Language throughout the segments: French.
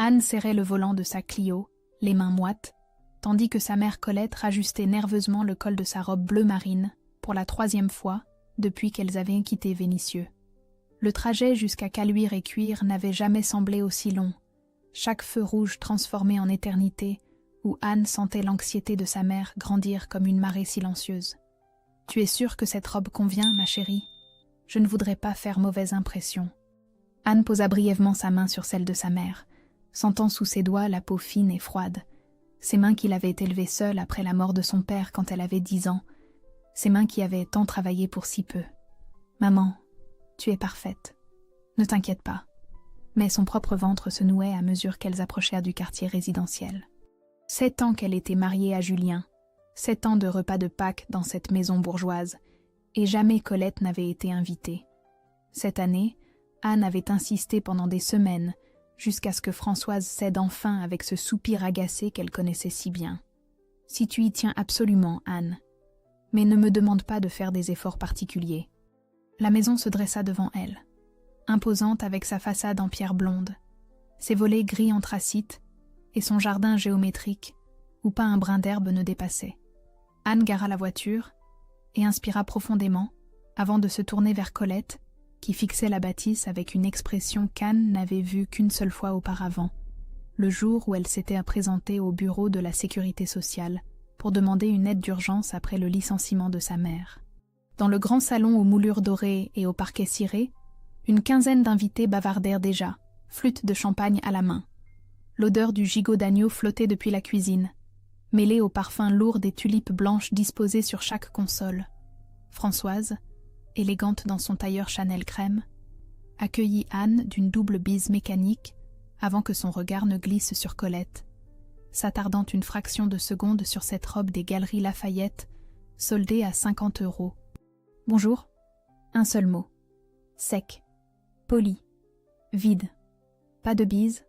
Anne serrait le volant de sa Clio, les mains moites, tandis que sa mère Colette rajustait nerveusement le col de sa robe bleu marine, pour la 3e fois, depuis qu'elles avaient quitté Vénissieux. Le trajet jusqu'à Caluire et Cuire n'avait jamais semblé aussi long, chaque feu rouge transformé en éternité, où Anne sentait l'anxiété de sa mère grandir comme une marée silencieuse. « Tu es sûre que cette robe convient, ma chérie ? Je ne voudrais pas faire mauvaise impression. » Anne posa brièvement sa main sur celle de sa mère, sentant sous ses doigts la peau fine et froide, ses mains qu'il avait élevées seule après la mort de son père quand elle avait 10 ans, ses mains qui avaient tant travaillé pour si peu. « Maman, tu es parfaite. Ne t'inquiète pas. » Mais son propre ventre se nouait à mesure qu'elles approchèrent du quartier résidentiel. 7 ans qu'elle était mariée à Julien, 7 ans de repas de Pâques dans cette maison bourgeoise, et jamais Colette n'avait été invitée. Cette année, Anne avait insisté pendant des semaines, jusqu'à ce que Françoise cède enfin avec ce soupir agacé qu'elle connaissait si bien. « Si tu y tiens absolument, Anne, mais ne me demande pas de faire des efforts particuliers. » La maison se dressa devant elle, imposante avec sa façade en pierre blonde, ses volets gris anthracite et son jardin géométrique, où pas un brin d'herbe ne dépassait. Anne gara la voiture et inspira profondément, avant de se tourner vers Colette, qui fixait la bâtisse avec une expression qu'Anne n'avait vue qu'une seule fois auparavant, le jour où elle s'était présentée au bureau de la sécurité sociale pour demander une aide d'urgence après le licenciement de sa mère. Dans le grand salon aux moulures dorées et au parquet ciré, une quinzaine d'invités bavardèrent déjà, flûte de champagne à la main. L'odeur du gigot d'agneau flottait depuis la cuisine, mêlée au parfum lourd des tulipes blanches disposées sur chaque console. Françoise, élégante dans son tailleur Chanel crème, accueillit Anne d'une double bise mécanique avant que son regard ne glisse sur Colette, s'attardant une fraction de seconde sur cette robe des Galeries Lafayette, soldée à 50 €. « Bonjour » un seul mot. Sec, poli, vide. Pas de bise,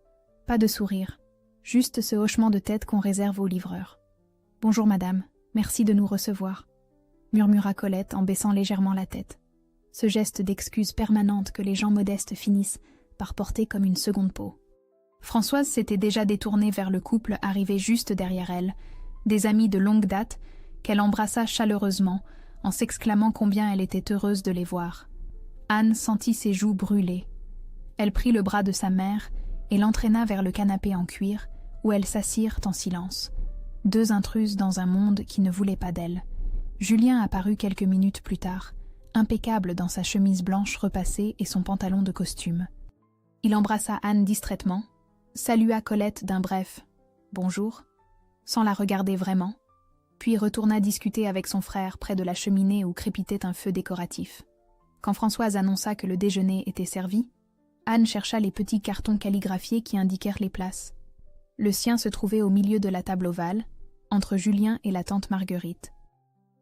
pas de sourire, juste ce hochement de tête qu'on réserve aux livreurs. « Bonjour madame, merci de nous recevoir » murmura Colette en baissant légèrement la tête. Ce geste d'excuse permanente que les gens modestes finissent par porter comme une seconde peau. Françoise s'était déjà détournée vers le couple arrivé juste derrière elle, des amis de longue date, qu'elle embrassa chaleureusement, en s'exclamant combien elle était heureuse de les voir. Anne sentit ses joues brûler. Elle prit le bras de sa mère et l'entraîna vers le canapé en cuir, où elles s'assirent en silence. 2 intruses dans un monde qui ne voulait pas d'elles. Julien apparut quelques minutes plus tard, impeccable dans sa chemise blanche repassée et son pantalon de costume. Il embrassa Anne distraitement, salua Colette d'un bref « bonjour », sans la regarder vraiment, puis retourna discuter avec son frère près de la cheminée où crépitait un feu décoratif. Quand Françoise annonça que le déjeuner était servi, Anne chercha les petits cartons calligraphiés qui indiquèrent les places. Le sien se trouvait au milieu de la table ovale, entre Julien et la tante Marguerite.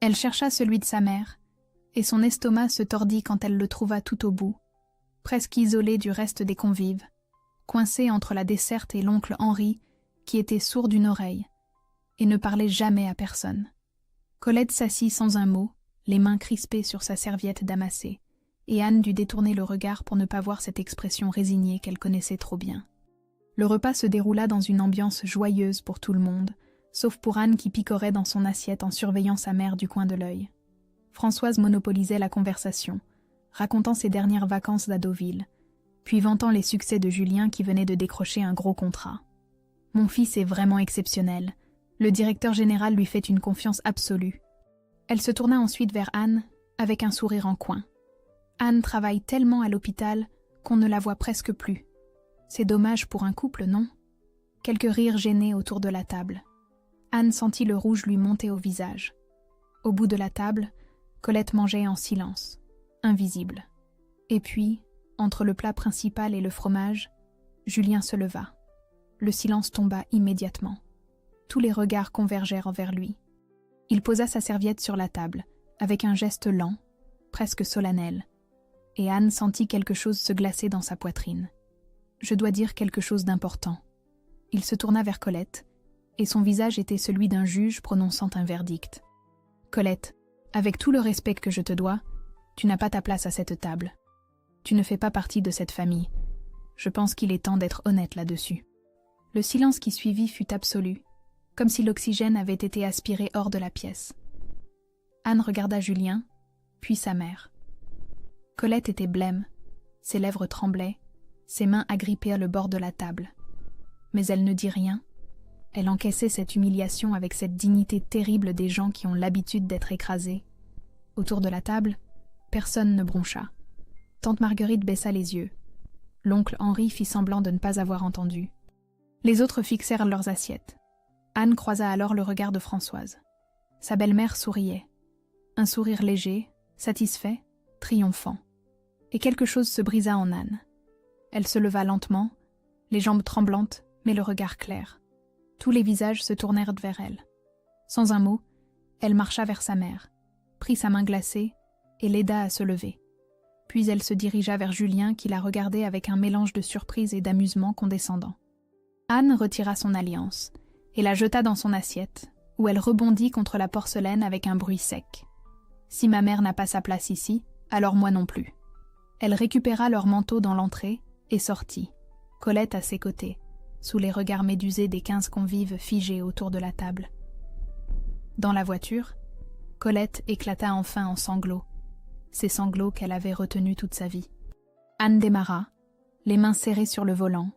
Elle chercha celui de sa mère, et son estomac se tordit quand elle le trouva tout au bout, presque isolé du reste des convives, coincé entre la desserte et l'oncle Henri, qui était sourd d'une oreille, et ne parlait jamais à personne. Colette s'assit sans un mot, les mains crispées sur sa serviette damassée, et Anne dut détourner le regard pour ne pas voir cette expression résignée qu'elle connaissait trop bien. Le repas se déroula dans une ambiance joyeuse pour tout le monde, sauf pour Anne qui picorait dans son assiette en surveillant sa mère du coin de l'œil. Françoise monopolisait la conversation, racontant ses dernières vacances à Deauville, puis vantant les succès de Julien qui venait de décrocher un gros contrat. « Mon fils est vraiment exceptionnel. Le directeur général lui fait une confiance absolue. » Elle se tourna ensuite vers Anne, avec un sourire en coin. Anne travaille tellement à l'hôpital qu'on ne la voit presque plus. C'est dommage pour un couple, non ? Quelques rires gênés autour de la table. Anne sentit le rouge lui monter au visage. Au bout de la table, Colette mangeait en silence, invisible. Et puis, entre le plat principal et le fromage, Julien se leva. Le silence tomba immédiatement. Tous les regards convergèrent vers lui. Il posa sa serviette sur la table, avec un geste lent, presque solennel, et Anne sentit quelque chose se glacer dans sa poitrine. « Je dois dire quelque chose d'important. » Il se tourna vers Colette, et son visage était celui d'un juge prononçant un verdict. « Colette, avec tout le respect que je te dois, tu n'as pas ta place à cette table. » Tu ne fais pas partie de cette famille. Je pense qu'il est temps d'être honnête là-dessus. » Le silence qui suivit fut absolu, comme si l'oxygène avait été aspiré hors de la pièce. Anne regarda Julien, puis sa mère. Colette était blême, ses lèvres tremblaient, ses mains agrippées à le bord de la table. Mais elle ne dit rien. Elle encaissait cette humiliation avec cette dignité terrible des gens qui ont l'habitude d'être écrasés. Autour de la table, personne ne broncha. Tante Marguerite baissa les yeux. L'oncle Henri fit semblant de ne pas avoir entendu. Les autres fixèrent leurs assiettes. Anne croisa alors le regard de Françoise. Sa belle-mère souriait. Un sourire léger, satisfait, triomphant. Et quelque chose se brisa en Anne. Elle se leva lentement, les jambes tremblantes, mais le regard clair. Tous les visages se tournèrent vers elle. Sans un mot, elle marcha vers sa mère, prit sa main glacée et l'aida à se lever. Puis elle se dirigea vers Julien qui la regardait avec un mélange de surprise et d'amusement condescendant. Anne retira son alliance et la jeta dans son assiette, où elle rebondit contre la porcelaine avec un bruit sec. « Si ma mère n'a pas sa place ici, alors moi non plus. » Elle récupéra leur manteau dans l'entrée et sortit, Colette à ses côtés, sous les regards médusés des 15 convives figés autour de la table. Dans la voiture, Colette éclata enfin en sanglots, ces sanglots qu'elle avait retenus toute sa vie. Anne démarra, les mains serrées sur le volant,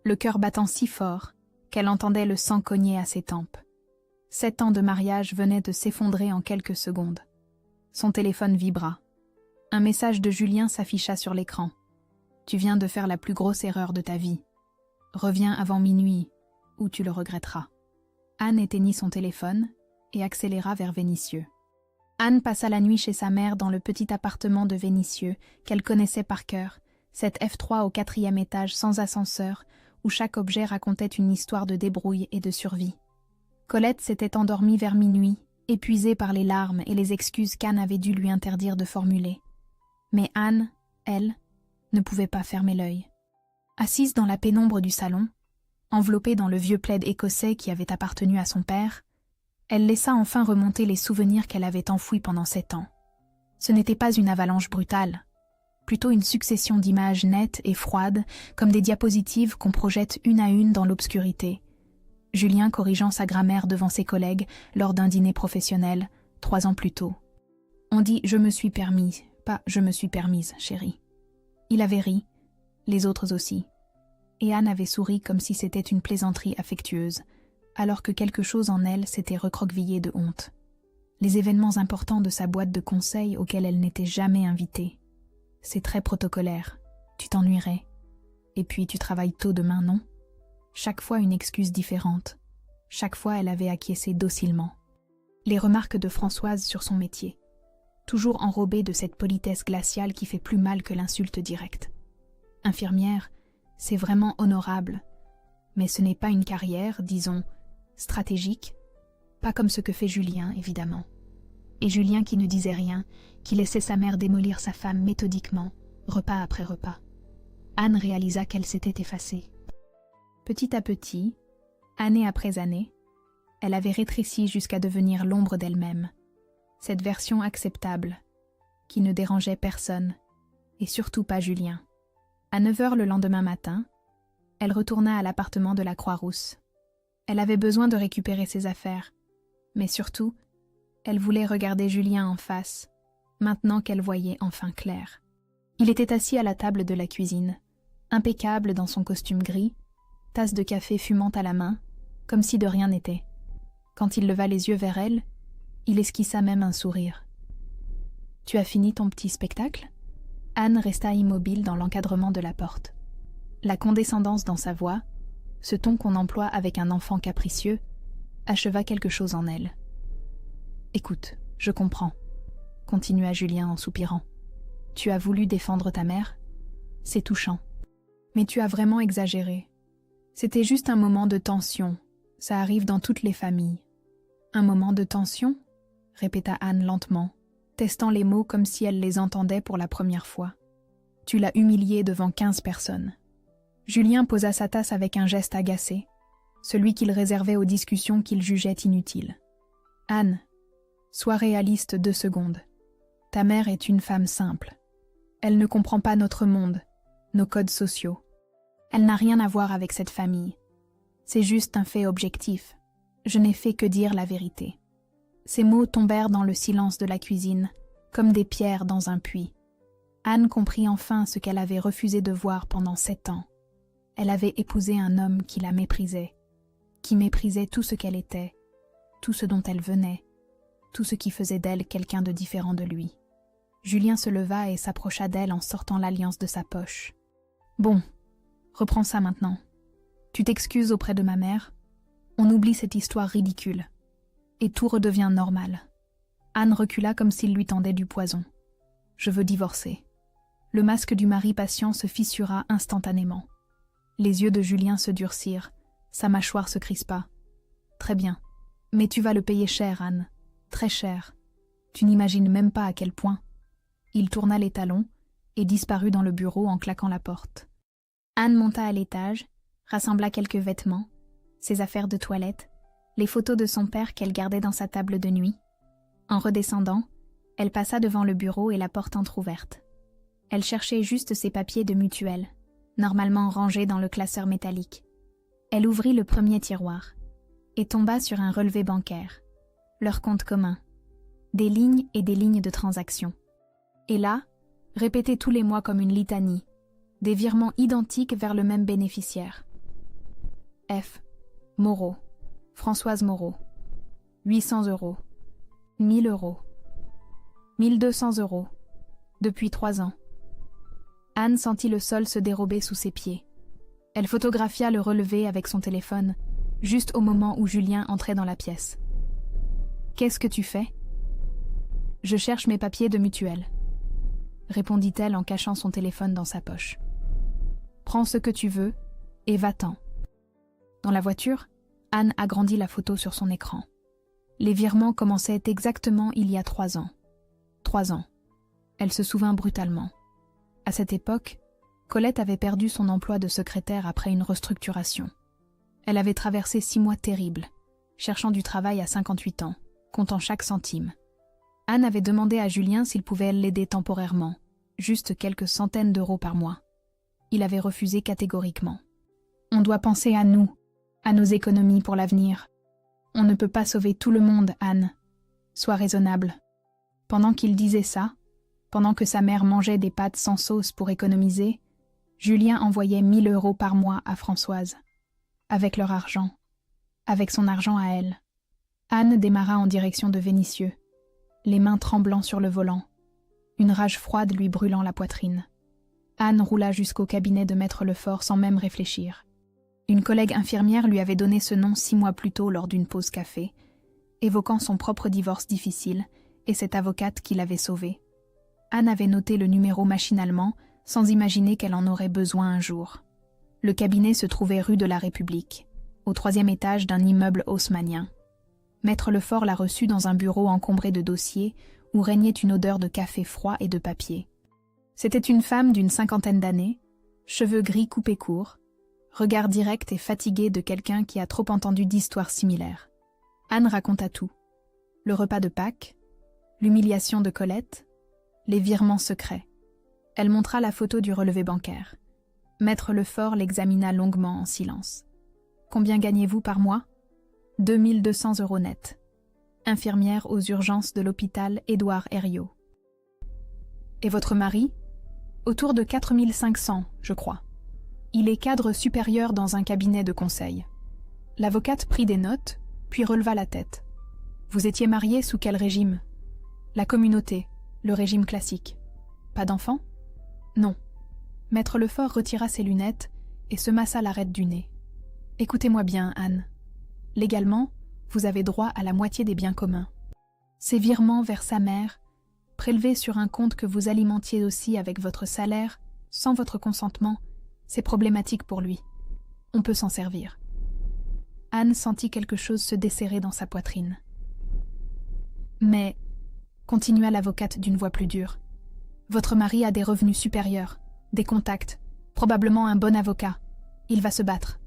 le cœur battant si fort qu'elle entendait le sang cogner à ses tempes. 7 ans de mariage venaient de s'effondrer en quelques secondes. Son téléphone vibra. Un message de Julien s'afficha sur l'écran. « Tu viens de faire la plus grosse erreur de ta vie. Reviens avant minuit, ou tu le regretteras. » Anne éteignit son téléphone et accéléra vers Vénissieux. Anne passa la nuit chez sa mère dans le petit appartement de Vénissieux qu'elle connaissait par cœur, cette F3 au 4e étage sans ascenseur où chaque objet racontait une histoire de débrouille et de survie. Colette s'était endormie vers minuit, épuisée par les larmes et les excuses qu'Anne avait dû lui interdire de formuler. Mais Anne, elle, ne pouvait pas fermer l'œil. Assise dans la pénombre du salon, enveloppée dans le vieux plaid écossais qui avait appartenu à son père, elle laissa enfin remonter les souvenirs qu'elle avait enfouis pendant 7 ans. Ce n'était pas une avalanche brutale, plutôt une succession d'images nettes et froides, comme des diapositives qu'on projette une à une dans l'obscurité. Julien corrigeant sa grammaire devant ses collègues lors d'un dîner professionnel, 3 ans plus tôt. On dit « je me suis permis », pas « je me suis permise, chérie ». Il avait ri, les autres aussi. Et Anne avait souri comme si c'était une plaisanterie affectueuse, alors que quelque chose en elle s'était recroquevillé de honte. Les événements importants de sa boîte de conseil auxquels elle n'était jamais invitée. C'est très protocolaire. Tu t'ennuierais. Et puis tu travailles tôt demain, non ? Chaque fois une excuse différente. Chaque fois elle avait acquiescé docilement. Les remarques de Françoise sur son métier. Toujours enrobée de cette politesse glaciale qui fait plus mal que l'insulte directe. Infirmière, c'est vraiment honorable. Mais ce n'est pas une carrière, disons, stratégique. Pas comme ce que fait Julien, évidemment. Et Julien qui ne disait rien, qui laissait sa mère démolir sa femme méthodiquement, repas après repas. Anne réalisa qu'elle s'était effacée. Petit à petit, année après année, elle avait rétréci jusqu'à devenir l'ombre d'elle-même, cette version acceptable, qui ne dérangeait personne, et surtout pas Julien. À 9h le lendemain matin, elle retourna à l'appartement de la Croix-Rousse. Elle avait besoin de récupérer ses affaires, mais surtout, elle voulait regarder Julien en face, maintenant qu'elle voyait enfin clair. Il était assis à la table de la cuisine, impeccable dans son costume gris, tasse de café fumante à la main, comme si de rien n'était. Quand il leva les yeux vers elle, il esquissa même un sourire. « Tu as fini ton petit spectacle ?» Anne resta immobile dans l'encadrement de la porte. La condescendance dans sa voix, ce ton qu'on emploie avec un enfant capricieux, acheva quelque chose en elle. « Écoute, je comprends, » continua Julien en soupirant. « Tu as voulu défendre ta mère ? C'est touchant. Mais tu as vraiment exagéré. C'était juste un moment de tension. Ça arrive dans toutes les familles. » « Un moment de tension ?» répéta Anne lentement, testant les mots comme si elle les entendait pour la première fois. « Tu l'as humilié devant 15 personnes. » Julien posa sa tasse avec un geste agacé, celui qu'il réservait aux discussions qu'il jugeait inutiles. « Anne, sois réaliste 2 secondes. Ta mère est une femme simple. Elle ne comprend pas notre monde, nos codes sociaux. Elle n'a rien à voir avec cette famille. C'est juste un fait objectif. Je n'ai fait que dire la vérité. » Ces mots tombèrent dans le silence de la cuisine, comme des pierres dans un puits. Anne comprit enfin ce qu'elle avait refusé de voir pendant 7 ans. Elle avait épousé un homme qui la méprisait, qui méprisait tout ce qu'elle était, tout ce dont elle venait, tout ce qui faisait d'elle quelqu'un de différent de lui. Julien se leva et s'approcha d'elle en sortant l'alliance de sa poche. « Bon, reprends ça maintenant. Tu t'excuses auprès de ma mère. On oublie cette histoire ridicule. Et tout redevient normal. » Anne recula comme s'il lui tendait du poison. « Je veux divorcer. » Le masque du mari patient se fissura instantanément. Les yeux de Julien se durcirent, sa mâchoire se crispa. « Très bien. Mais tu vas le payer cher, Anne. Très cher. Tu n'imagines même pas à quel point. » Il tourna les talons et disparut dans le bureau en claquant la porte. Anne monta à l'étage, rassembla quelques vêtements, ses affaires de toilette, les photos de son père qu'elle gardait dans sa table de nuit. En redescendant, elle passa devant le bureau et la porte entr'ouverte. Elle cherchait juste ses papiers de mutuelle, normalement rangés dans le classeur métallique. Elle ouvrit le premier tiroir et tomba sur un relevé bancaire, leur compte commun, des lignes et des lignes de transactions. Et là, répétés tous les mois comme une litanie, des virements identiques vers le même bénéficiaire. F. Moreau, Françoise Moreau, 800 €, 1000 €, 1200 €, depuis 3 ans. Anne sentit le sol se dérober sous ses pieds. Elle photographia le relevé avec son téléphone, juste au moment où Julien entrait dans la pièce. « Qu'est-ce que tu fais ?»« Je cherche mes papiers de mutuelle, » répondit-elle en cachant son téléphone dans sa poche. « Prends ce que tu veux et va-t'en. » Dans la voiture, Anne agrandit la photo sur son écran. Les virements commençaient exactement il y a 3 ans. 3 ans. Elle se souvint brutalement. À cette époque, Colette avait perdu son emploi de secrétaire après une restructuration. Elle avait traversé 6 mois terribles, cherchant du travail à 58 ans, comptant chaque centime. Anne avait demandé à Julien s'il pouvait l'aider temporairement, juste quelques centaines d'euros par mois. Il avait refusé catégoriquement. « On doit penser à nous, à nos économies pour l'avenir. On ne peut pas sauver tout le monde, Anne. Sois raisonnable. » Pendant qu'il disait ça, pendant que sa mère mangeait des pâtes sans sauce pour économiser, Julien envoyait 1000 € par mois à Françoise. Avec leur argent. Avec son argent à elle. Anne démarra en direction de Vénissieux, les mains tremblant sur le volant, une rage froide lui brûlant la poitrine. Anne roula jusqu'au cabinet de Maître Lefort sans même réfléchir. Une collègue infirmière lui avait donné ce nom 6 mois plus tôt lors d'une pause café, évoquant son propre divorce difficile et cette avocate qui l'avait sauvée. Anne avait noté le numéro machinalement, sans imaginer qu'elle en aurait besoin un jour. Le cabinet se trouvait rue de la République, au 3e étage d'un immeuble haussmannien. Maître Lefort la reçut dans un bureau encombré de dossiers où régnait une odeur de café froid et de papier. C'était une femme d'une 50aine d'années, cheveux gris coupés courts, regard direct et fatigué de quelqu'un qui a trop entendu d'histoires similaires. Anne raconta tout. Le repas de Pâques, l'humiliation de Colette, les virements secrets. Elle montra la photo du relevé bancaire. Maître Lefort l'examina longuement en silence. « Combien gagnez-vous par mois ?»« 2200 € net. Infirmière aux urgences de l'hôpital Édouard Herriot. »« Et votre mari ?»« Autour de 4500, je crois. Il est cadre supérieur dans un cabinet de conseil. » L'avocate prit des notes, puis releva la tête. « Vous étiez marié sous quel régime ?»« La communauté, le régime classique. »« Pas d'enfant ?»« Non. » Maître Lefort retira ses lunettes et se massa l'arête du nez. « Écoutez-moi bien, Anne. Légalement, vous avez droit à la moitié des biens communs. Ces virements vers sa mère, prélevés sur un compte que vous alimentiez aussi avec votre salaire, sans votre consentement, c'est problématique pour lui. On peut s'en servir. » Anne sentit quelque chose se desserrer dans sa poitrine. « Mais, » continua l'avocate d'une voix plus dure, « votre mari a des revenus supérieurs, des contacts, probablement un bon avocat. Il va se battre.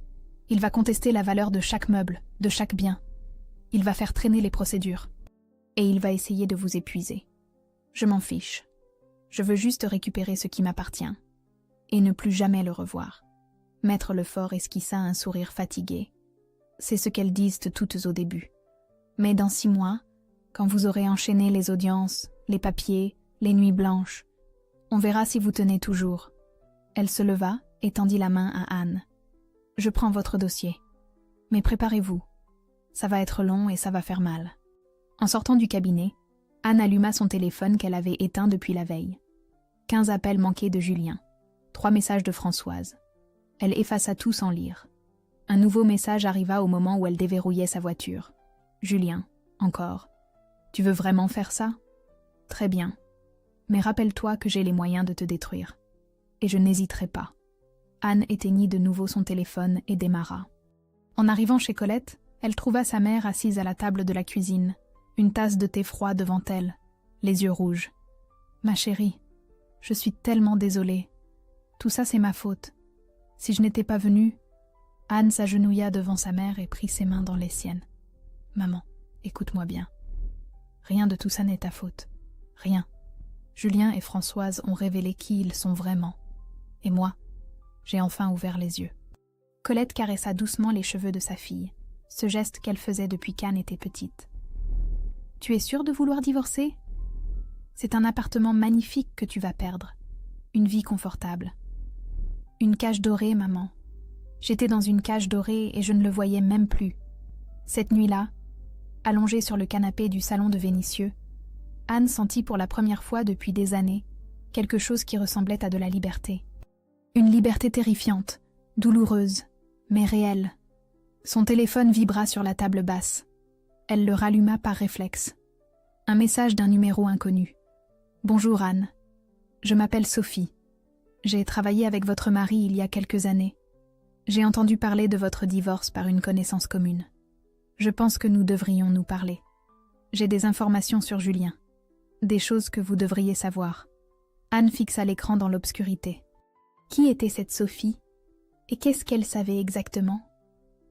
Il va contester la valeur de chaque meuble, de chaque bien. Il va faire traîner les procédures. Et il va essayer de vous épuiser. Je m'en fiche. Je veux juste récupérer ce qui m'appartient. Et ne plus jamais le revoir. » Maître Lefort esquissa un sourire fatigué. C'est ce qu'elles disent toutes au début. Mais dans 6 mois, quand vous aurez enchaîné les audiences, les papiers, les nuits blanches, on verra si vous tenez toujours. » Elle se leva et tendit la main à Anne. « Je prends votre dossier. Mais préparez-vous. Ça va être long et ça va faire mal. » En sortant du cabinet, Anne alluma son téléphone qu'elle avait éteint depuis la veille. 15 appels manqués de Julien. 3 messages de Françoise. Elle effaça tout sans lire. Un nouveau message arriva au moment où elle déverrouillait sa voiture. « Julien, encore. Tu veux vraiment faire ça ? Très bien. Mais rappelle-toi que j'ai les moyens de te détruire. Et je n'hésiterai pas. » Anne éteignit de nouveau son téléphone et démarra. En arrivant chez Colette, elle trouva sa mère assise à la table de la cuisine, une tasse de thé froid devant elle, les yeux rouges. « Ma chérie, je suis tellement désolée. Tout ça, c'est ma faute. Si je n'étais pas venue... » Anne s'agenouilla devant sa mère et prit ses mains dans les siennes. « Maman, écoute-moi bien. Rien de tout ça n'est ta faute. Rien. Julien et Françoise ont révélé qui ils sont vraiment. Et moi, j'ai enfin ouvert les yeux. » Colette caressa doucement les cheveux de sa fille, ce geste qu'elle faisait depuis qu'Anne était petite. « Tu es sûre de vouloir divorcer ? C'est un appartement magnifique que tu vas perdre. Une vie confortable. Une cage dorée, maman. J'étais dans une cage dorée et je ne le voyais même plus. Cette nuit-là, allongée sur le canapé du salon de Vénissieux, Anne sentit pour la première fois depuis des années quelque chose qui ressemblait à de la liberté. Une liberté terrifiante, douloureuse, mais réelle. Son téléphone vibra sur la table basse. Elle le ralluma par réflexe. Un message d'un numéro inconnu. « Bonjour Anne. Je m'appelle Sophie. J'ai travaillé avec votre mari il y a quelques années. J'ai entendu parler de votre divorce par une connaissance commune. Je pense que nous devrions nous parler. J'ai des informations sur Julien. Des choses que vous devriez savoir. » Anne fixa l'écran dans l'obscurité. Qui était cette Sophie ? Et qu'est-ce qu'elle savait exactement ?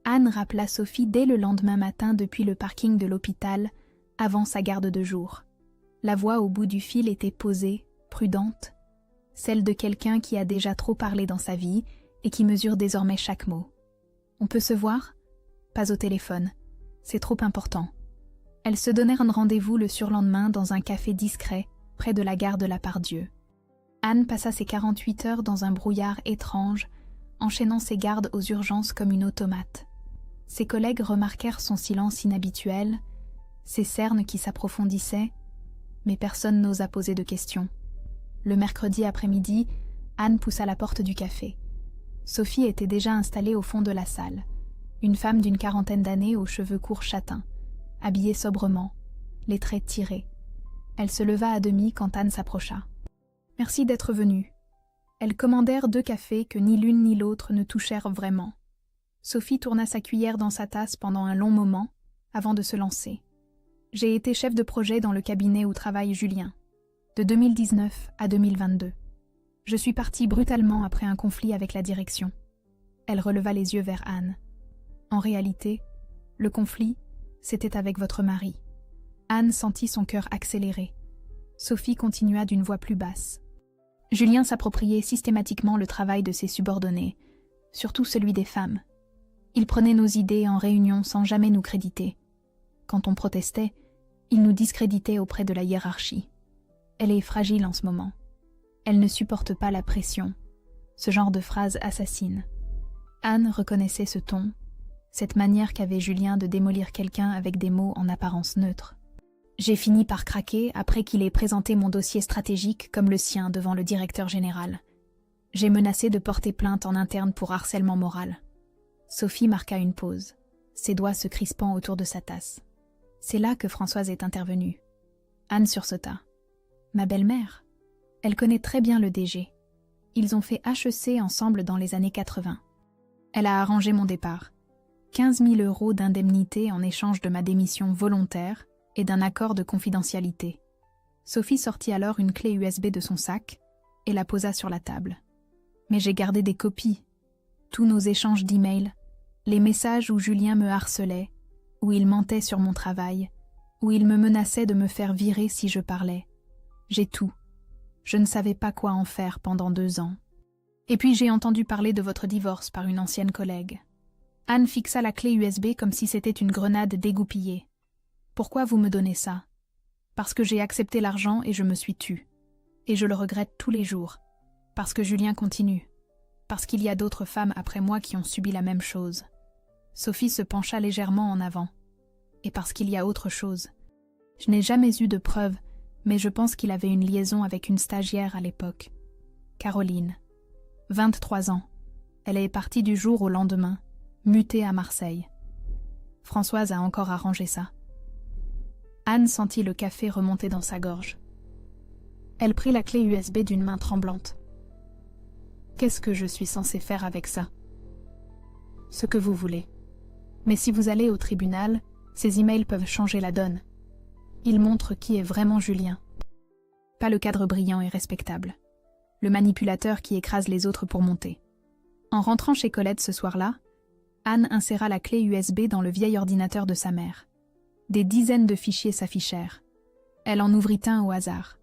Anne rappela Sophie dès le lendemain matin depuis le parking de l'hôpital, avant sa garde de jour. La voix au bout du fil était posée, prudente, celle de quelqu'un qui a déjà trop parlé dans sa vie et qui mesure désormais chaque mot. « On peut se voir ? Pas au téléphone. C'est trop important. » Elles se donnèrent un rendez-vous le surlendemain dans un café discret, près de la gare de la Part-Dieu. Anne passa ses 48 heures dans un brouillard étrange, enchaînant ses gardes aux urgences comme une automate. Ses collègues remarquèrent son silence inhabituel, ses cernes qui s'approfondissaient, mais personne n'osa poser de questions. Le mercredi après-midi, Anne poussa la porte du café. Sophie était déjà installée au fond de la salle, une femme d'une 40aine d'années aux cheveux courts châtains, habillée sobrement, les traits tirés. Elle se leva à demi quand Anne s'approcha. « Merci d'être venue. » Elles commandèrent 2 cafés que ni l'une ni l'autre ne touchèrent vraiment. Sophie tourna sa cuillère dans sa tasse pendant un long moment, avant de se lancer. « J'ai été chef de projet dans le cabinet où travaille Julien, de 2019 à 2022. Je suis partie brutalement après un conflit avec la direction. » Elle releva les yeux vers Anne. « En réalité, le conflit, c'était avec votre mari. » Anne sentit son cœur accélérer. Sophie continua d'une voix plus basse. « Julien s'appropriait systématiquement le travail de ses subordonnés, surtout celui des femmes. Il prenait nos idées en réunion sans jamais nous créditer. Quand on protestait, il nous discréditait auprès de la hiérarchie. Elle est fragile en ce moment. Elle ne supporte pas la pression. Ce genre de phrase assassine. » Anne reconnaissait ce ton, cette manière qu'avait Julien de démolir quelqu'un avec des mots en apparence neutres. « J'ai fini par craquer après qu'il ait présenté mon dossier stratégique comme le sien devant le directeur général. J'ai menacé de porter plainte en interne pour harcèlement moral. » Sophie marqua une pause, ses doigts se crispant autour de sa tasse. C'est là que Françoise est intervenue. Anne sursauta. « Ma belle-mère ? Elle connaît très bien le DG. Ils ont fait HEC ensemble dans les années 80. Elle a arrangé mon départ. 15 000 € d'indemnité en échange de ma démission volontaire et d'un accord de confidentialité. » Sophie sortit alors une clé USB de son sac et la posa sur la table. « Mais j'ai gardé des copies. Tous nos échanges d'emails, les messages où Julien me harcelait, où il mentait sur mon travail, où il me menaçait de me faire virer si je parlais. J'ai tout. Je ne savais pas quoi en faire pendant 2 ans. Et puis j'ai entendu parler de votre divorce par une ancienne collègue. Anne fixa la clé USB comme si c'était une grenade dégoupillée. « Pourquoi vous me donnez ça ? Parce que j'ai accepté l'argent et je me suis tue. Et je le regrette tous les jours. Parce que Julien continue. Parce qu'il y a d'autres femmes après moi qui ont subi la même chose. » Sophie se pencha légèrement en avant. « Et parce qu'il y a autre chose. Je n'ai jamais eu de preuves, mais je pense qu'il avait une liaison avec une stagiaire à l'époque. Caroline. 23 ans. Elle est partie du jour au lendemain, mutée à Marseille. Françoise a encore arrangé ça. » Anne sentit le café remonter dans sa gorge. Elle prit la clé USB d'une main tremblante. « Qu'est-ce que je suis censée faire avec ça ? » ?»« Ce que vous voulez. Mais si vous allez au tribunal, ces emails peuvent changer la donne. Ils montrent qui est vraiment Julien. Pas le cadre brillant et respectable. Le manipulateur qui écrase les autres pour monter. En rentrant chez Colette ce soir-là, Anne inséra la clé USB dans le vieil ordinateur de sa mère. Des dizaines de fichiers s'affichèrent. Elle en ouvrit un au hasard.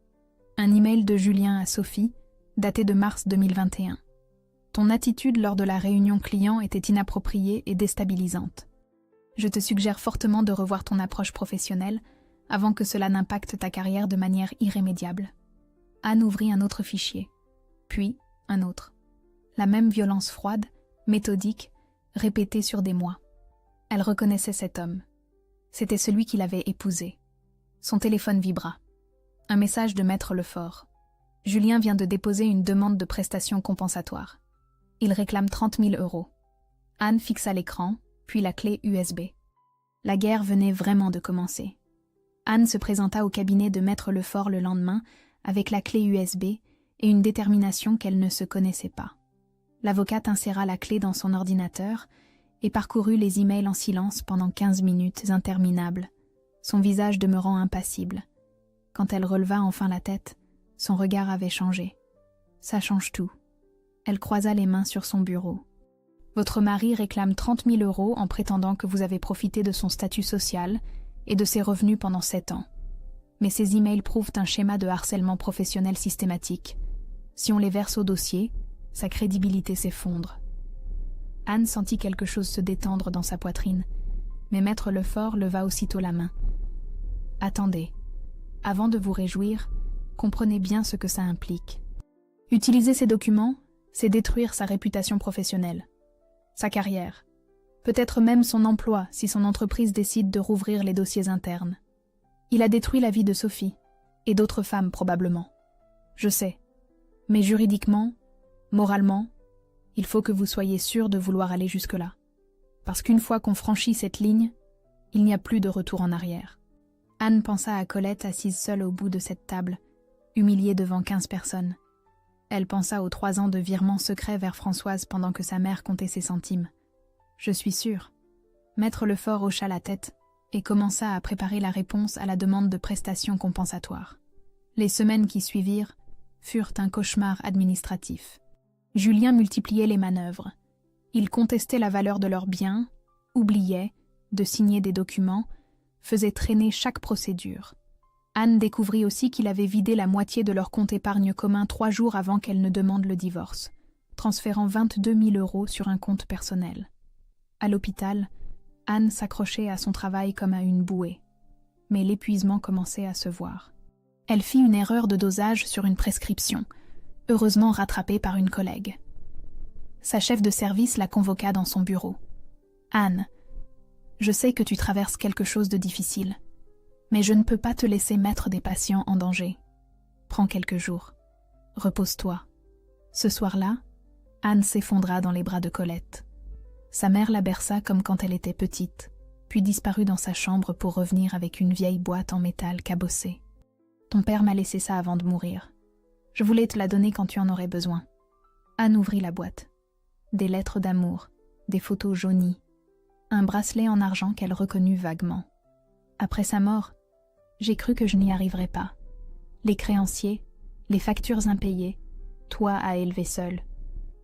Un email de Julien à Sophie, daté de mars 2021. « Ton attitude lors de la réunion client était inappropriée et déstabilisante. Je te suggère fortement de revoir ton approche professionnelle avant que cela n'impacte ta carrière de manière irrémédiable. » Anne ouvrit un autre fichier, puis un autre. La même violence froide, méthodique, répétée sur des mois. Elle reconnaissait cet homme. C'était celui qui l'avait épousée. Son téléphone vibra. Un message de Maître Lefort. Julien vient de déposer une demande de prestation compensatoire. Il réclame 30 000 €. Anne fixa l'écran, puis la clé USB. La guerre venait vraiment de commencer. Anne se présenta au cabinet de Maître Lefort le lendemain avec la clé USB et une détermination qu'elle ne se connaissait pas. L'avocate inséra la clé dans son ordinateur et parcourut les emails en silence pendant 15 minutes interminables, son visage demeurant impassible. Quand elle releva enfin la tête, son regard avait changé. Ça change tout. Elle croisa les mains sur son bureau. Votre mari réclame 30 000 € en prétendant que vous avez profité de son statut social et de ses revenus pendant 7 ans. Mais ces emails prouvent un schéma de harcèlement professionnel systématique. Si on les verse au dossier, sa crédibilité s'effondre. Anne sentit quelque chose se détendre dans sa poitrine, mais Maître Lefort leva aussitôt la main. « Attendez. Avant de vous réjouir, comprenez bien ce que ça implique. Utiliser ces documents, c'est détruire sa réputation professionnelle, sa carrière, peut-être même son emploi si son entreprise décide de rouvrir les dossiers internes. Il a détruit la vie de Sophie, et d'autres femmes probablement. Je sais. Mais juridiquement, moralement, il faut que vous soyez sûr de vouloir aller jusque-là. Parce qu'une fois qu'on franchit cette ligne, il n'y a plus de retour en arrière. » Anne pensa à Colette assise seule au bout de cette table, humiliée devant 15 personnes. Elle pensa aux 3 ans de virements secrets vers Françoise pendant que sa mère comptait ses centimes. « Je suis sûre. » Maître Lefort hocha la tête et commença à préparer la réponse à la demande de prestations compensatoires. Les semaines qui suivirent furent un cauchemar administratif. Julien multipliait les manœuvres. Il contestait la valeur de leurs biens, oubliait de signer des documents, faisait traîner chaque procédure. Anne découvrit aussi qu'il avait vidé la moitié de leur compte épargne commun 3 jours avant qu'elle ne demande le divorce, transférant 22 000 € sur un compte personnel. À l'hôpital, Anne s'accrochait à son travail comme à une bouée. Mais l'épuisement commençait à se voir. Elle fit une erreur de dosage sur une prescription, heureusement rattrapée par une collègue. Sa chef de service la convoqua dans son bureau. « Anne, je sais que tu traverses quelque chose de difficile, mais je ne peux pas te laisser mettre des patients en danger. Prends quelques jours. Repose-toi. » Ce soir-là, Anne s'effondra dans les bras de Colette. Sa mère la berça comme quand elle était petite, puis disparut dans sa chambre pour revenir avec une vieille boîte en métal cabossée. « Ton père m'a laissé ça avant de mourir. Je voulais te la donner quand tu en aurais besoin. » Anne ouvrit la boîte. Des lettres d'amour, des photos jaunies, un bracelet en argent qu'elle reconnut vaguement. Après sa mort, j'ai cru que je n'y arriverais pas. Les créanciers, les factures impayées, toi à élever seule.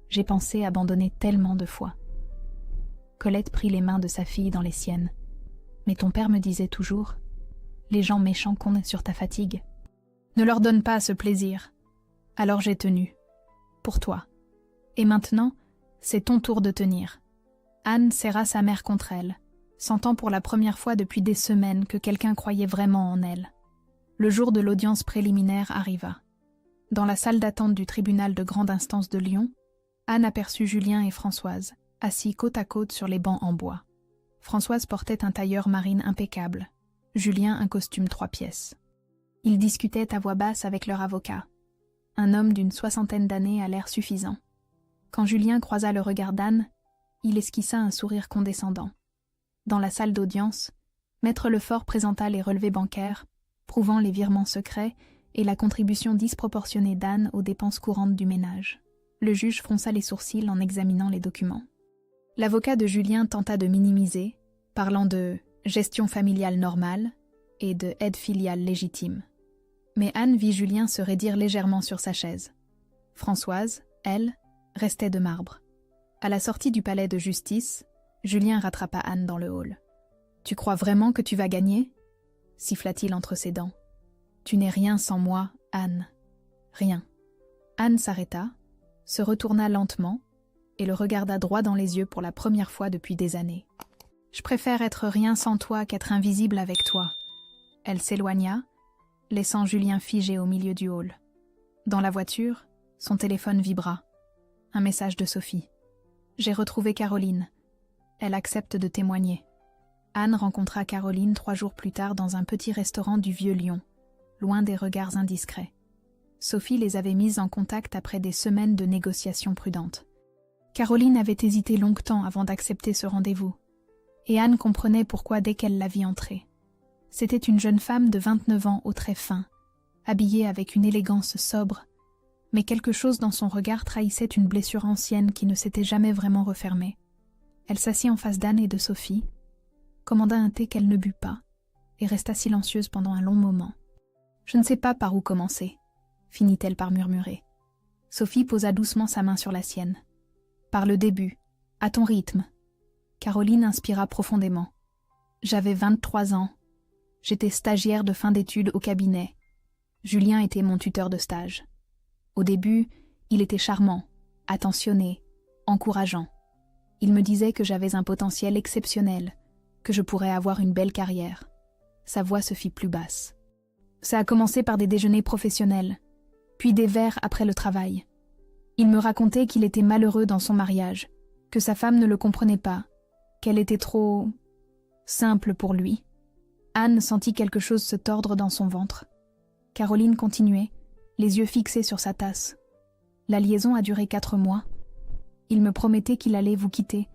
J'ai pensé abandonner tellement de fois. Colette prit les mains de sa fille dans les siennes. Mais ton père me disait toujours, les gens méchants comptent sur ta fatigue. Ne leur donne pas ce plaisir. Alors j'ai tenu. Pour toi. Et maintenant, c'est ton tour de tenir. Anne serra sa mère contre elle, sentant pour la première fois depuis des semaines que quelqu'un croyait vraiment en elle. Le jour de l'audience préliminaire arriva. Dans la salle d'attente du tribunal de grande instance de Lyon, Anne aperçut Julien et Françoise, assis côte à côte sur les bancs en bois. Françoise portait un tailleur marine impeccable, Julien un costume 3 pièces. Ils discutaient à voix basse avec leur avocat, un homme d'une 60aine d'années à l'air suffisant. Quand Julien croisa le regard d'Anne, il esquissa un sourire condescendant. Dans la salle d'audience, Maître Lefort présenta les relevés bancaires, prouvant les virements secrets et la contribution disproportionnée d'Anne aux dépenses courantes du ménage. Le juge fronça les sourcils en examinant les documents. L'avocat de Julien tenta de minimiser, parlant de « gestion familiale normale » et de « aide filiale légitime ». Mais Anne vit Julien se raidir légèrement sur sa chaise. Françoise, elle, restait de marbre. À la sortie du palais de justice, Julien rattrapa Anne dans le hall. « Tu crois vraiment que tu vas gagner ?» siffla-t-il entre ses dents. « Tu n'es rien sans moi, Anne. Rien. » Anne s'arrêta, se retourna lentement et le regarda droit dans les yeux pour la première fois depuis des années. « Je préfère être rien sans toi qu'être invisible avec toi. » Elle s'éloigna, laissant Julien figé au milieu du hall. Dans la voiture, son téléphone vibra. Un message de Sophie. « J'ai retrouvé Caroline. Elle accepte de témoigner. » Anne rencontra Caroline 3 jours plus tard dans un petit restaurant du Vieux Lyon, loin des regards indiscrets. Sophie les avait mises en contact après des semaines de négociations prudentes. Caroline avait hésité longtemps avant d'accepter ce rendez-vous, et Anne comprenait pourquoi dès qu'elle la vit entrer. C'était une jeune femme de 29 ans aux traits fins, habillée avec une élégance sobre, mais quelque chose dans son regard trahissait une blessure ancienne qui ne s'était jamais vraiment refermée. Elle s'assit en face d'Anne et de Sophie, commanda un thé qu'elle ne but pas, et resta silencieuse pendant un long moment. « Je ne sais pas par où commencer », finit-elle par murmurer. Sophie posa doucement sa main sur la sienne. « Par le début, à ton rythme. » Caroline inspira profondément. « J'avais 23 ans. J'étais stagiaire de fin d'études au cabinet. Julien était mon tuteur de stage. Au début, il était charmant, attentionné, encourageant. Il me disait que j'avais un potentiel exceptionnel, que je pourrais avoir une belle carrière. » Sa voix se fit plus basse. « Ça a commencé par des déjeuners professionnels, puis des verres après le travail. Il me racontait qu'il était malheureux dans son mariage, que sa femme ne le comprenait pas, qu'elle était trop... simple pour lui. » Anne sentit quelque chose se tordre dans son ventre. Caroline continuait, les yeux fixés sur sa tasse. « La liaison a duré 4 mois. Il me promettait qu'il allait vous quitter,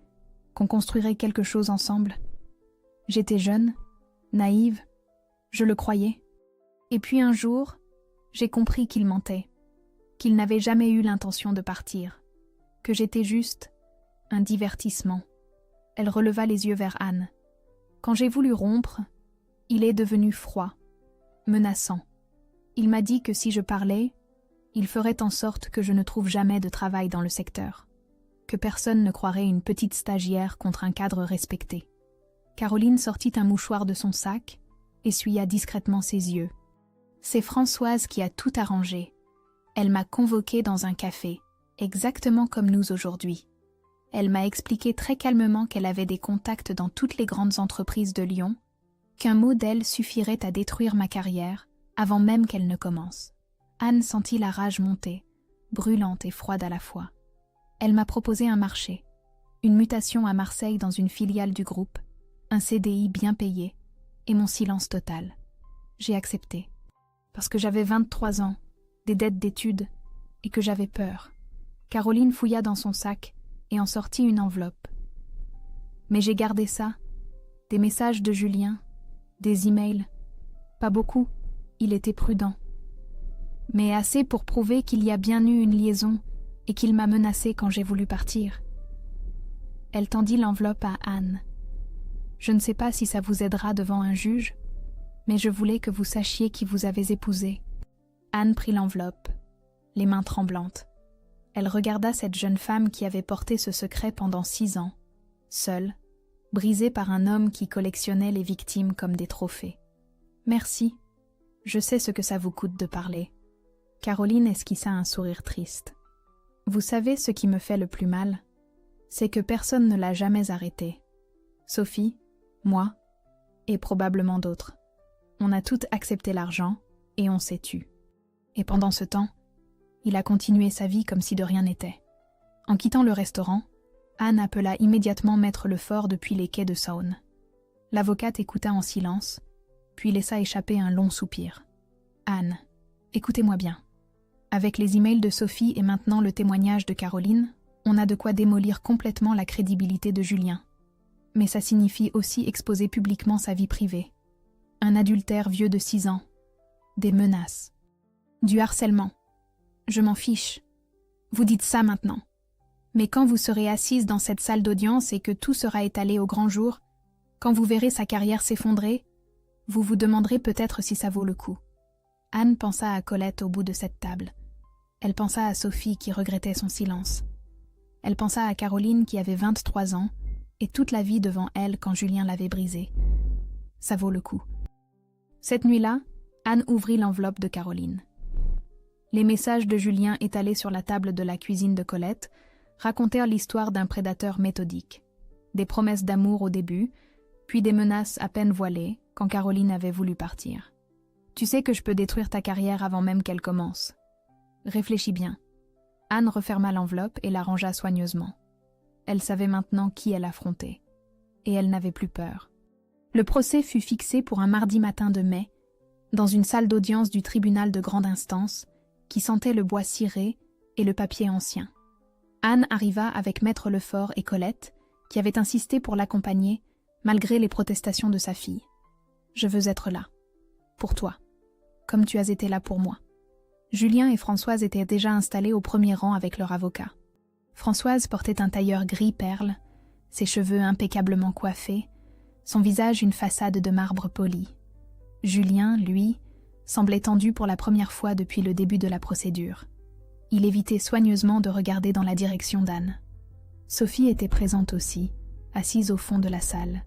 qu'on construirait quelque chose ensemble. J'étais jeune, naïve, je le croyais. Et puis un jour, j'ai compris qu'il mentait, qu'il n'avait jamais eu l'intention de partir, que j'étais juste un divertissement. » Elle releva les yeux vers Anne. « Quand j'ai voulu rompre, il est devenu froid, menaçant. Il m'a dit que si je parlais, il ferait en sorte que je ne trouve jamais de travail dans le secteur, que personne ne croirait une petite stagiaire contre un cadre respecté. » Caroline sortit un mouchoir de son sac, essuya discrètement ses yeux. « C'est Françoise qui a tout arrangé. Elle m'a convoquée dans un café, exactement comme nous aujourd'hui. Elle m'a expliqué très calmement qu'elle avait des contacts dans toutes les grandes entreprises de Lyon, qu'un mot d'elle suffirait à détruire ma carrière avant même qu'elle ne commence. » Anne sentit la rage monter, brûlante et froide à la fois. Elle m'a proposé un marché, une mutation à Marseille dans une filiale du groupe, un CDI bien payé et mon silence total. J'ai accepté, parce que j'avais 23 ans, des dettes d'études et que j'avais peur. Caroline fouilla dans son sac et en sortit une enveloppe. Mais j'ai gardé ça, des messages de Julien, des emails. Pas beaucoup, il était prudent. Mais assez pour prouver qu'il y a bien eu une liaison et qu'il m'a menacée quand j'ai voulu partir. Elle tendit l'enveloppe à Anne. Je ne sais pas si ça vous aidera devant un juge, mais je voulais que vous sachiez qui vous avez épousé. Anne prit l'enveloppe, les mains tremblantes. Elle regarda cette jeune femme qui avait porté ce secret pendant 6 ans, seule, brisée par un homme qui collectionnait les victimes comme des trophées. « Merci, je sais ce que ça vous coûte de parler. » Caroline esquissa un sourire triste. « Vous savez ce qui me fait le plus mal ? c'est que personne ne l'a jamais arrêté. Sophie, moi, et probablement d'autres. On a toutes accepté l'argent et on s'est tu. Et pendant ce temps, il a continué sa vie comme si de rien n'était. En quittant le restaurant, Anne appela immédiatement Maître Lefort depuis les quais de Saône. L'avocate écouta en silence, puis laissa échapper un long soupir. « Anne, écoutez-moi bien. Avec les emails de Sophie et maintenant le témoignage de Caroline, on a de quoi démolir complètement la crédibilité de Julien. Mais ça signifie aussi exposer publiquement sa vie privée. Un adultère vieux de 6 ans. Des menaces. Du harcèlement. Je m'en fiche. Vous dites ça maintenant. Mais quand vous serez assise dans cette salle d'audience et que tout sera étalé au grand jour, quand vous verrez sa carrière s'effondrer, vous vous demanderez peut-être si ça vaut le coup. » Anne pensa à Colette au bout de cette table. Elle pensa à Sophie qui regrettait son silence. Elle pensa à Caroline qui avait 23 ans et toute la vie devant elle quand Julien l'avait brisée. Ça vaut le coup. Cette nuit-là, Anne ouvrit l'enveloppe de Caroline. Les messages de Julien étalés sur la table de la cuisine de Colette racontèrent l'histoire d'un prédateur méthodique. Des promesses d'amour au début, puis des menaces à peine voilées quand Caroline avait voulu partir. « Tu sais que je peux détruire ta carrière avant même qu'elle commence. Réfléchis bien. » Anne referma l'enveloppe et la rangea soigneusement. Elle savait maintenant qui elle affrontait. Et elle n'avait plus peur. Le procès fut fixé pour un mardi matin de mai, dans une salle d'audience du tribunal de grande instance, qui sentait le bois ciré et le papier ancien. Anne arriva avec Maître Lefort et Colette, qui avaient insisté pour l'accompagner, malgré les protestations de sa fille. « Je veux être là. Pour toi. Comme tu as été là pour moi. » Julien et Françoise étaient déjà installés au premier rang avec leur avocat. Françoise portait un tailleur gris perle, ses cheveux impeccablement coiffés, son visage une façade de marbre poli. Julien, lui, semblait tendu pour la première fois depuis le début de la procédure. Il évitait soigneusement de regarder dans la direction d'Anne. Sophie était présente aussi, assise au fond de la salle,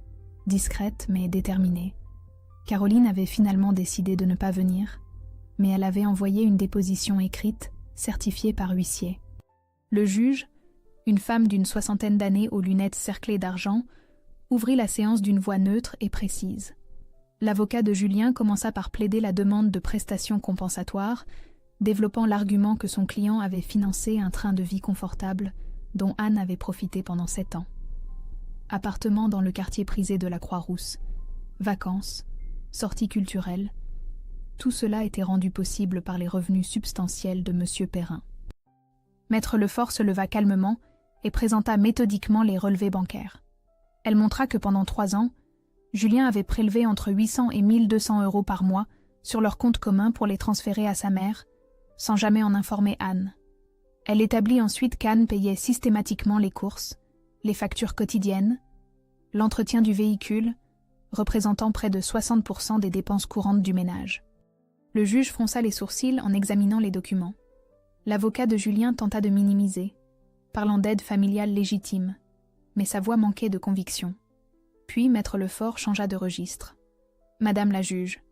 discrète mais déterminée. Caroline avait finalement décidé de ne pas venir, mais elle avait envoyé une déposition écrite, certifiée par huissier. Le juge, une femme d'une 60aine d'années aux lunettes cerclées d'argent, ouvrit la séance d'une voix neutre et précise. L'avocat de Julien commença par plaider la demande de prestations compensatoires, développant l'argument que son client avait financé un train de vie confortable dont Anne avait profité pendant 7 ans. Appartement dans le quartier prisé de la Croix-Rousse, vacances, sorties culturelles, tout cela était rendu possible par les revenus substantiels de M. Perrin. Maître Lefort se leva calmement et présenta méthodiquement les relevés bancaires. Elle montra que pendant 3 ans, Julien avait prélevé entre 800 et 1200 euros par mois sur leur compte commun pour les transférer à sa mère, sans jamais en informer Anne. Elle établit ensuite qu'Anne payait systématiquement les courses, les factures quotidiennes, l'entretien du véhicule, représentant près de 60% des dépenses courantes du ménage. Le juge fronça les sourcils en examinant les documents. L'avocat de Julien tenta de minimiser, parlant d'aide familiale légitime, mais sa voix manquait de conviction. Puis Maître Lefort changea de registre. « Madame la juge,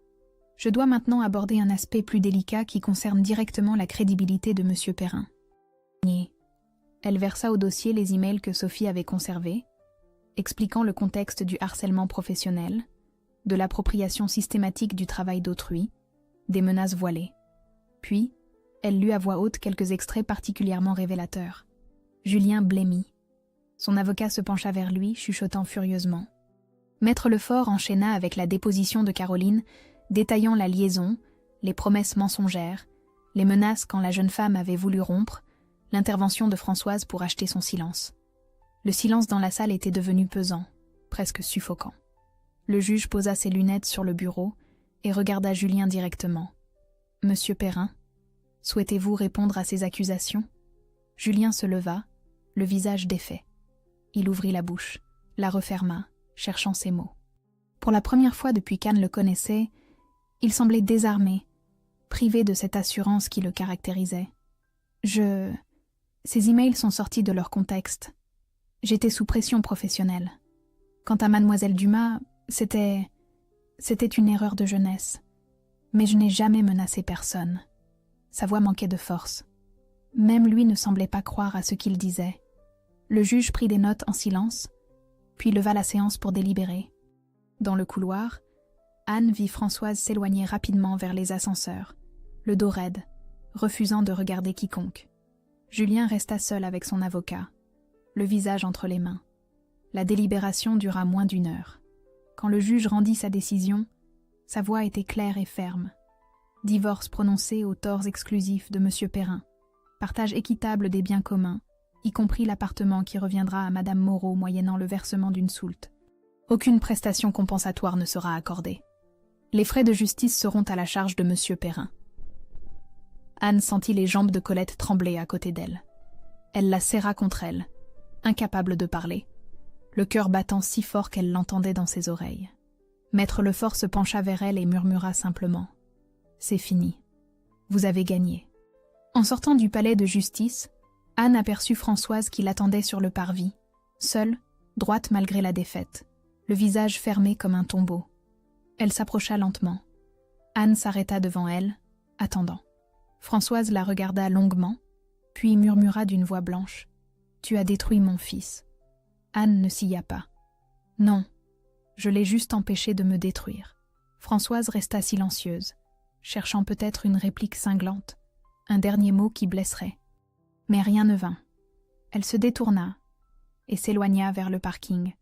je dois maintenant aborder un aspect plus délicat qui concerne directement la crédibilité de M. Perrin. » Elle versa au dossier les emails que Sophie avait conservés, expliquant le contexte du harcèlement professionnel, de l'appropriation systématique du travail d'autrui, des menaces voilées. Puis, elle lut à voix haute quelques extraits particulièrement révélateurs. Julien blêmit. Son avocat se pencha vers lui, chuchotant furieusement. Maître Lefort enchaîna avec la déposition de Caroline, détaillant la liaison, les promesses mensongères, les menaces quand la jeune femme avait voulu rompre, l'intervention de Françoise pour acheter son silence. Le silence dans la salle était devenu pesant, presque suffocant. Le juge posa ses lunettes sur le bureau et regarda Julien directement. « Monsieur Perrin, souhaitez-vous répondre à ces accusations ?» Julien se leva, le visage défait. Il ouvrit la bouche, la referma, cherchant ses mots. Pour la première fois depuis qu'Anne le connaissait, il semblait désarmé, privé de cette assurance qui le caractérisait. Ces emails sont sortis de leur contexte. J'étais sous pression professionnelle. Quant à mademoiselle Dumas, c'était une erreur de jeunesse. Mais je n'ai jamais menacé personne. Sa voix manquait de force. Même lui ne semblait pas croire à ce qu'il disait. Le juge prit des notes en silence, puis leva la séance pour délibérer. Dans le couloir, Anne vit Françoise s'éloigner rapidement vers les ascenseurs, le dos raide, refusant de regarder quiconque. Julien resta seul avec son avocat, le visage entre les mains. La délibération dura moins d'1 heure. Quand le juge rendit sa décision, sa voix était claire et ferme. Divorce prononcé aux torts exclusifs de M. Perrin. Partage équitable des biens communs, y compris l'appartement qui reviendra à Madame Moreau moyennant le versement d'une soulte. Aucune prestation compensatoire ne sera accordée. Les frais de justice seront à la charge de M. Perrin. Anne sentit les jambes de Colette trembler à côté d'elle. Elle la serra contre elle, incapable de parler, le cœur battant si fort qu'elle l'entendait dans ses oreilles. Maître Lefort se pencha vers elle et murmura simplement « C'est fini. Vous avez gagné. » En sortant du palais de justice, Anne aperçut Françoise qui l'attendait sur le parvis, seule, droite malgré la défaite, le visage fermé comme un tombeau. Elle s'approcha lentement. Anne s'arrêta devant elle, attendant. Françoise la regarda longuement, puis murmura d'une voix blanche « Tu as détruit mon fils. » Anne ne s'y pas. « Non, je l'ai juste empêché de me détruire. » Françoise resta silencieuse, cherchant peut-être une réplique cinglante, un dernier mot qui blesserait. Mais rien ne vint. Elle se détourna et s'éloigna vers le parking,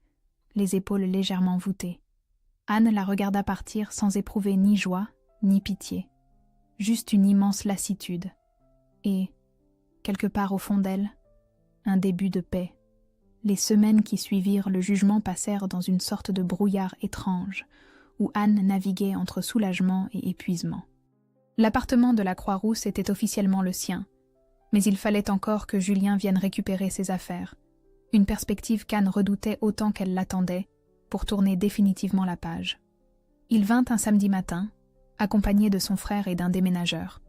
les épaules légèrement voûtées. Anne la regarda partir sans éprouver ni joie ni pitié, juste une immense lassitude et, quelque part au fond d'elle, un début de paix. Les semaines qui suivirent le jugement passèrent dans une sorte de brouillard étrange, où Anne naviguait entre soulagement et épuisement. L'appartement de la Croix-Rousse était officiellement le sien, mais il fallait encore que Julien vienne récupérer ses affaires, une perspective qu'Anne redoutait autant qu'elle l'attendait, pour tourner définitivement la page. Il vint un samedi matin, accompagné de son frère et d'un déménageur.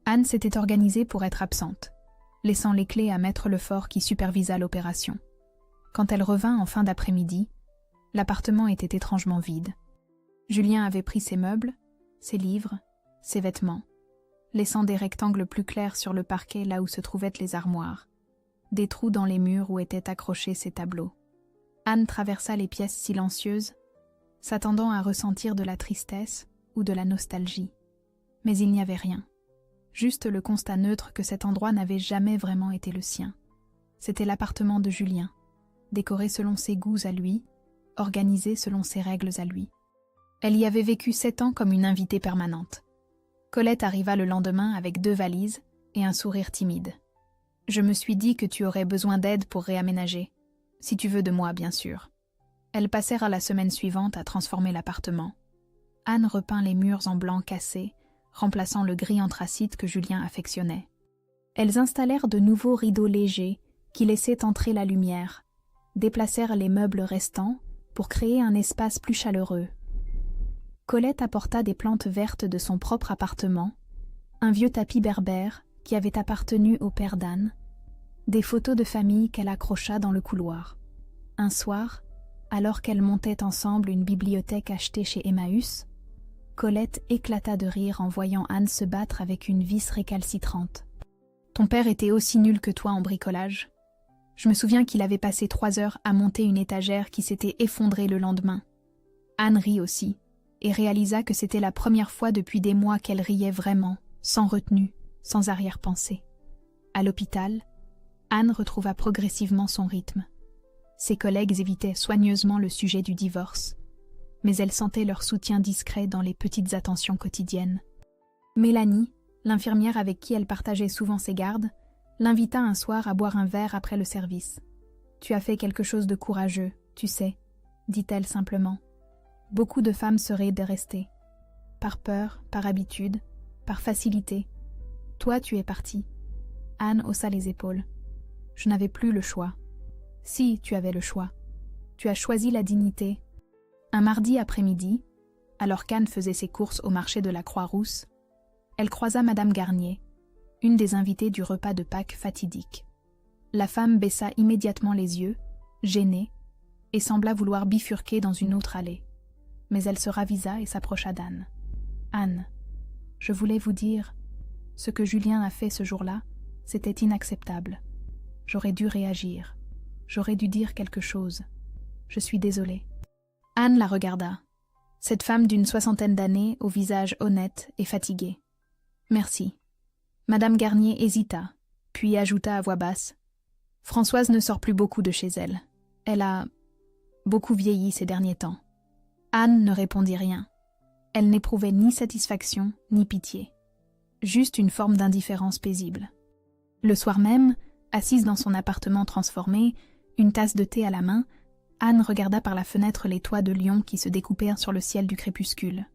Anne s'était organisée pour être absente, laissant les clés à Maître Lefort qui supervisa l'opération. Quand elle revint en fin d'après-midi, l'appartement était étrangement vide. Julien avait pris ses meubles, ses livres, ses vêtements, laissant des rectangles plus clairs sur le parquet là où se trouvaient les armoires, des trous dans les murs où étaient accrochés ses tableaux. Anne traversa les pièces silencieuses, s'attendant à ressentir de la tristesse ou de la nostalgie. Mais il n'y avait rien. Juste le constat neutre que cet endroit n'avait jamais vraiment été le sien. C'était l'appartement de Julien, décoré selon ses goûts à lui, organisé selon ses règles à lui. Elle y avait vécu 7 ans comme une invitée permanente. Colette arriva le lendemain avec 2 valises et un sourire timide. « Je me suis dit que tu aurais besoin d'aide pour réaménager. Si tu veux de moi, bien sûr. » Elles passèrent la semaine suivante à transformer l'appartement. Anne repeint les murs en blanc cassé, remplaçant le gris anthracite que Julien affectionnait. Elles installèrent de nouveaux rideaux légers qui laissaient entrer la lumière, déplacèrent les meubles restants pour créer un espace plus chaleureux. Colette apporta des plantes vertes de son propre appartement, un vieux tapis berbère qui avait appartenu au père d'Anne, des photos de famille qu'elle accrocha dans le couloir. Un soir, alors qu'elles montaient ensemble une bibliothèque achetée chez Emmaüs, Colette éclata de rire en voyant Anne se battre avec une vis récalcitrante. « Ton père était aussi nul que toi en bricolage. Je me souviens qu'il avait passé 3 heures à monter une étagère qui s'était effondrée le lendemain. » Anne rit aussi, et réalisa que c'était la première fois depuis des mois qu'elle riait vraiment, sans retenue, sans arrière-pensée. À l'hôpital, Anne retrouva progressivement son rythme. Ses collègues évitaient soigneusement le sujet du divorce, mais elle sentait leur soutien discret dans les petites attentions quotidiennes. Mélanie, l'infirmière avec qui elle partageait souvent ses gardes, l'invita un soir à boire un verre après le service. « Tu as fait quelque chose de courageux, tu sais, » dit-elle simplement. Beaucoup de femmes seraient restées. Par peur, par habitude, par facilité. Toi, tu es partie. Anne haussa les épaules. Je n'avais plus le choix. Si, tu avais le choix. Tu as choisi la dignité. Un mardi après-midi, alors qu'Anne faisait ses courses au marché de la Croix-Rousse, elle croisa Madame Garnier, une des invitées du repas de Pâques fatidique. La femme baissa immédiatement les yeux, gênée, et sembla vouloir bifurquer dans une autre allée. Mais elle se ravisa et s'approcha d'Anne. « Anne, je voulais vous dire, ce que Julien a fait ce jour-là, c'était inacceptable. J'aurais dû réagir. j'aurais dû dire quelque chose. Je suis désolée. » Anne la regarda. Cette femme d'une 60aine d'années, au visage honnête et fatigué. « Merci. » Madame Garnier hésita, puis ajouta à voix basse. « Françoise ne sort plus beaucoup de chez elle. Elle a beaucoup vieilli ces derniers temps. » Anne ne répondit rien. Elle n'éprouvait ni satisfaction ni pitié. Juste une forme d'indifférence paisible. Le soir même, assise dans son appartement transformé, une tasse de thé à la main, Anne regarda par la fenêtre les toits de Lyon qui se découpèrent sur le ciel du crépuscule.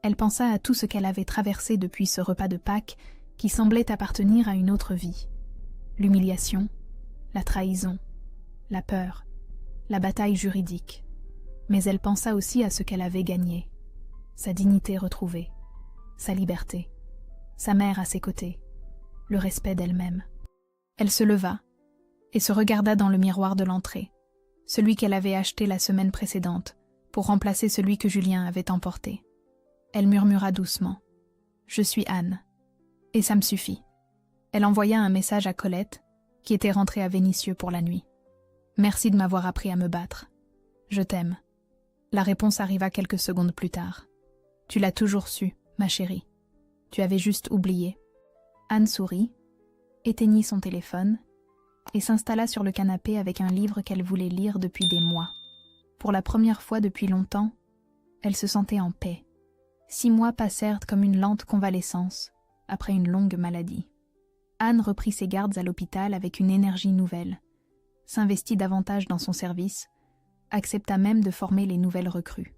Elle pensa à tout ce qu'elle avait traversé depuis ce repas de Pâques qui semblait appartenir à une autre vie. L'humiliation, la trahison, la peur, la bataille juridique. Mais elle pensa aussi à ce qu'elle avait gagné. Sa dignité retrouvée, sa liberté, sa mère à ses côtés, le respect d'elle-même. Elle se leva et se regarda dans le miroir de l'entrée, celui qu'elle avait acheté la semaine précédente, pour remplacer celui que Julien avait emporté. Elle murmura doucement « Je suis Anne. » Et ça me suffit. Elle envoya un message à Colette, qui était rentrée à Vénissieux pour la nuit. « Merci de m'avoir appris à me battre. Je t'aime. » La réponse arriva quelques secondes plus tard. « Tu l'as toujours su, ma chérie. Tu avais juste oublié. » Anne sourit, éteignit son téléphone et s'installa sur le canapé avec un livre qu'elle voulait lire depuis des mois. Pour la première fois depuis longtemps, elle se sentait en paix. 6 mois passèrent comme une lente convalescence après une longue maladie. Anne reprit ses gardes à l'hôpital avec une énergie nouvelle, s'investit davantage dans son service, accepta même de former les nouvelles recrues.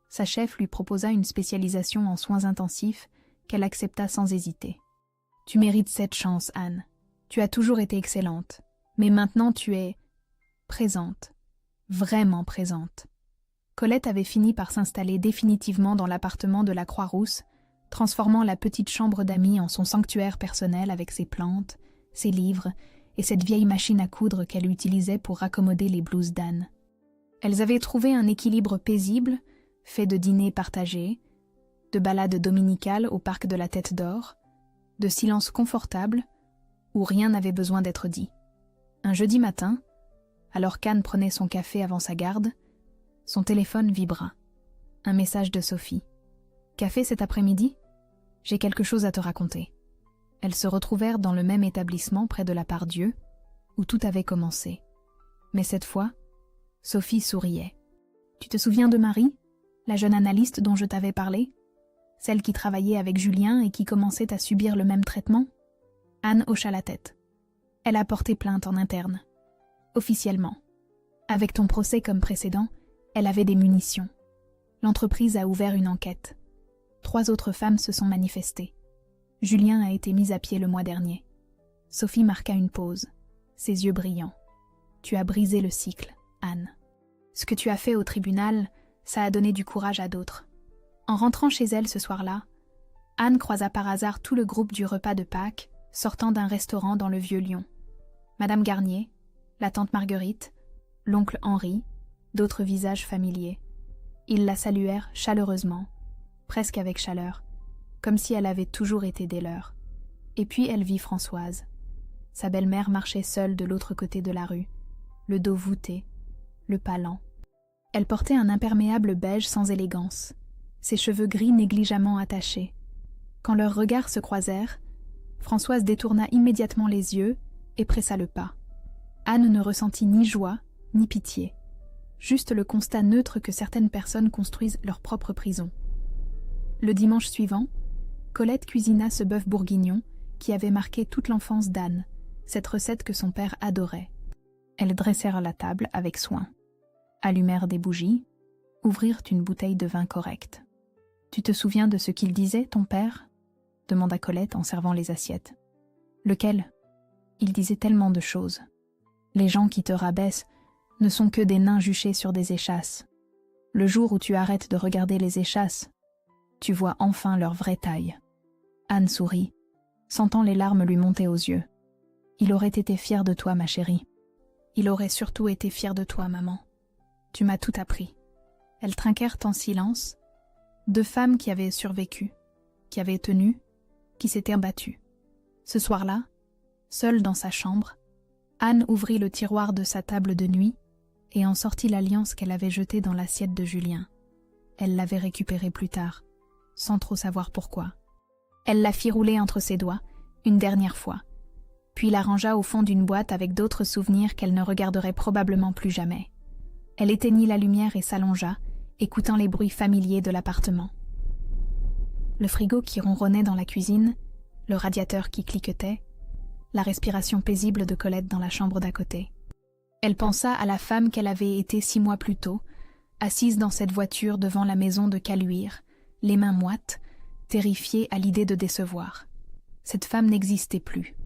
Sa chef lui proposa une spécialisation en soins intensifs qu'elle accepta sans hésiter. « Tu mérites cette chance, Anne. Tu as toujours été excellente, mais maintenant tu es présente, vraiment présente. » Colette avait fini par s'installer définitivement dans l'appartement de la Croix-Rousse, transformant la petite chambre d'amis en son sanctuaire personnel avec ses plantes, ses livres et cette vieille machine à coudre qu'elle utilisait pour raccommoder les blouses d'Anne. Elles avaient trouvé un équilibre paisible, fait de dîners partagés, de balades dominicales au parc de la Tête d'Or, de silence confortable où rien n'avait besoin d'être dit. Un jeudi matin, alors qu'Anne prenait son café avant sa garde, son téléphone vibra. Un message de Sophie. « Café cet après-midi ? J'ai quelque chose à te raconter. » Elles se retrouvèrent dans le même établissement près de la Part-Dieu, où tout avait commencé. Mais cette fois, Sophie souriait. « Tu te souviens de Marie, la jeune analyste dont je t'avais parlé ? Celle qui travaillait avec Julien et qui commençait à subir le même traitement ?» Anne hocha la tête. « Elle a porté plainte en interne. Officiellement. Avec ton procès comme précédent, elle avait des munitions. L'entreprise a ouvert une enquête. 3 autres femmes se sont manifestées. Julien a été mis à pied le mois dernier. » Sophie marqua une pause, ses yeux brillants. « Tu as brisé le cycle, Anne. Ce que tu as fait au tribunal, ça a donné du courage à d'autres. » En rentrant chez elle ce soir-là, Anne croisa par hasard tout le groupe du repas de Pâques, sortant d'un restaurant dans le Vieux-Lyon. Madame Garnier, la tante Marguerite, l'oncle Henri, d'autres visages familiers. Ils la saluèrent chaleureusement, presque avec chaleur, comme si elle avait toujours été des leurs. Et puis elle vit Françoise. Sa belle-mère marchait seule de l'autre côté de la rue, le dos voûté, le pas lent. Elle portait un imperméable beige sans élégance, ses cheveux gris négligemment attachés. Quand leurs regards se croisèrent, Françoise détourna immédiatement les yeux et pressa le pas. Anne ne ressentit ni joie, ni pitié, juste le constat neutre que certaines personnes construisent leur propre prison. Le dimanche suivant, Colette cuisina ce bœuf bourguignon qui avait marqué toute l'enfance d'Anne, cette recette que son père adorait. Elles dressèrent la table avec soin, allumèrent des bougies, ouvrirent une bouteille de vin correct. « Tu te souviens de ce qu'il disait, ton père ?» demanda Colette en servant les assiettes. « Lequel ? Il disait tellement de choses. Les gens qui te rabaissent ne sont que des nains juchés sur des échasses. Le jour où tu arrêtes de regarder les échasses, tu vois enfin leur vraie taille. » Anne sourit, sentant les larmes lui monter aux yeux. « Il aurait été fier de toi, ma chérie. Il aurait surtout été fier de toi, maman. Tu m'as tout appris. » Elles trinquèrent en silence, 2 femmes qui avaient survécu, qui avaient tenu, qui s'étaient battues. Ce soir-là, seule dans sa chambre, Anne ouvrit le tiroir de sa table de nuit et en sortit l'alliance qu'elle avait jetée dans l'assiette de Julien. Elle l'avait récupérée plus tard, sans trop savoir pourquoi. Elle la fit rouler entre ses doigts, une dernière fois, puis la rangea au fond d'une boîte avec d'autres souvenirs qu'elle ne regarderait probablement plus jamais. Elle éteignit la lumière et s'allongea, écoutant les bruits familiers de l'appartement. Le frigo qui ronronnait dans la cuisine, le radiateur qui cliquetait, la respiration paisible de Colette dans la chambre d'à côté. Elle pensa à la femme qu'elle avait été 6 mois plus tôt, assise dans cette voiture devant la maison de Caluire, les mains moites, terrifiée à l'idée de décevoir. Cette femme n'existait plus.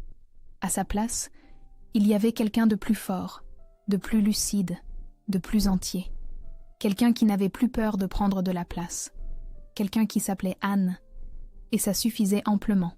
À sa place, il y avait quelqu'un de plus fort, de plus lucide, de plus entier. Quelqu'un qui n'avait plus peur de prendre de la place. Quelqu'un qui s'appelait Anne. Et ça suffisait amplement.